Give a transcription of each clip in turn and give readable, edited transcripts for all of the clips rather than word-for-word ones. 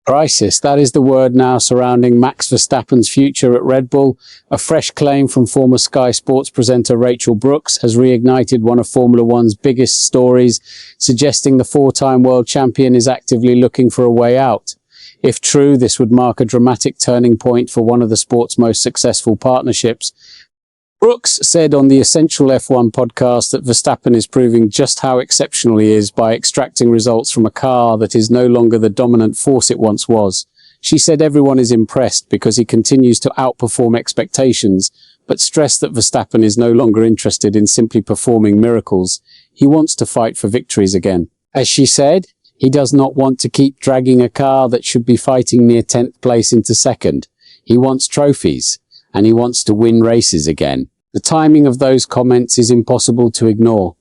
Crisis, that is the word now surrounding Max Verstappen's future at Red Bull. A fresh claim from former Sky Sports presenter Rachel Brooks has reignited one of Formula One's biggest stories, suggesting the four-time world champion is actively looking for a way out. If true, this would mark a dramatic turning point for one of the sport's most successful partnerships. Brooks said on the Essential F1 podcast that Verstappen is proving just how exceptional he is by extracting results from a car that is no longer the dominant force it once was. She said everyone is impressed because he continues to outperform expectations, but stressed that Verstappen is no longer interested in simply performing miracles. He wants to fight for victories again. As she said, he does not want to keep dragging a car that should be fighting near 10th place into second. He wants trophies, and he wants to win races again. The timing of those comments is impossible to ignore.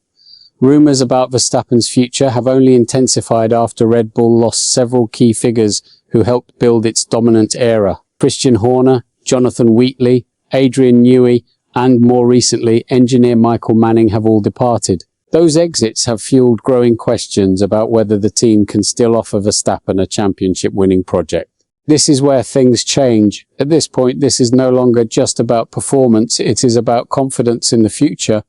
Rumours about Verstappen's future have only intensified after Red Bull lost several key figures who helped build its dominant era. Christian Horner, Jonathan Wheatley, Adrian Newey, and more recently, engineer Michael Manning have all departed. Those exits have fueled growing questions about whether the team can still offer Verstappen a championship-winning project. This is where things change. At this point, this is no longer just about performance, it is about confidence in the future.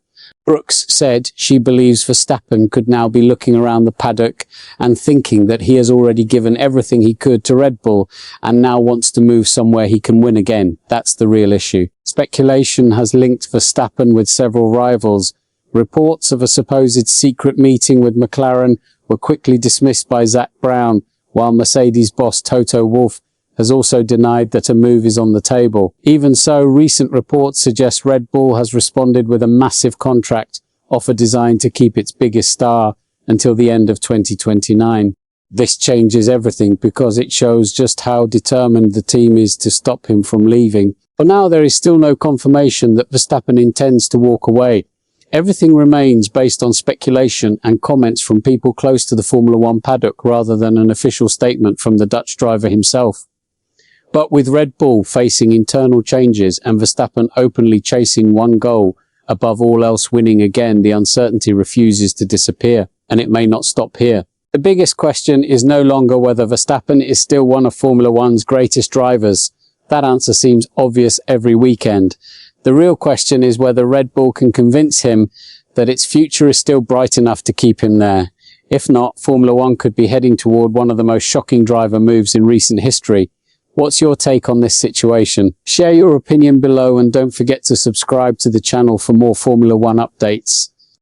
Brooks said she believes Verstappen could now be looking around the paddock and thinking that he has already given everything he could to Red Bull and now wants to move somewhere he can win again. That's the real issue. Speculation has linked Verstappen with several rivals. Reports of a supposed secret meeting with McLaren were quickly dismissed by Zak Brown, while Mercedes boss Toto Wolff has also denied that a move is on the table. Even so, recent reports suggest Red Bull has responded with a massive contract offer designed to keep its biggest star until the end of 2029. This changes everything because it shows just how determined the team is to stop him from leaving. For now, there is still no confirmation that Verstappen intends to walk away. Everything remains based on speculation and comments from people close to the Formula One paddock rather than an official statement from the Dutch driver himself. But with Red Bull facing internal changes and Verstappen openly chasing one goal, above all else winning again, the uncertainty refuses to disappear, and it may not stop here. The biggest question is no longer whether Verstappen is still one of Formula One's greatest drivers. That answer seems obvious every weekend. The real question is whether Red Bull can convince him that its future is still bright enough to keep him there. If not, Formula One could be heading toward one of the most shocking driver moves in recent history. What's your take on this situation? Share your opinion below and don't forget to subscribe to the channel for more Formula One updates.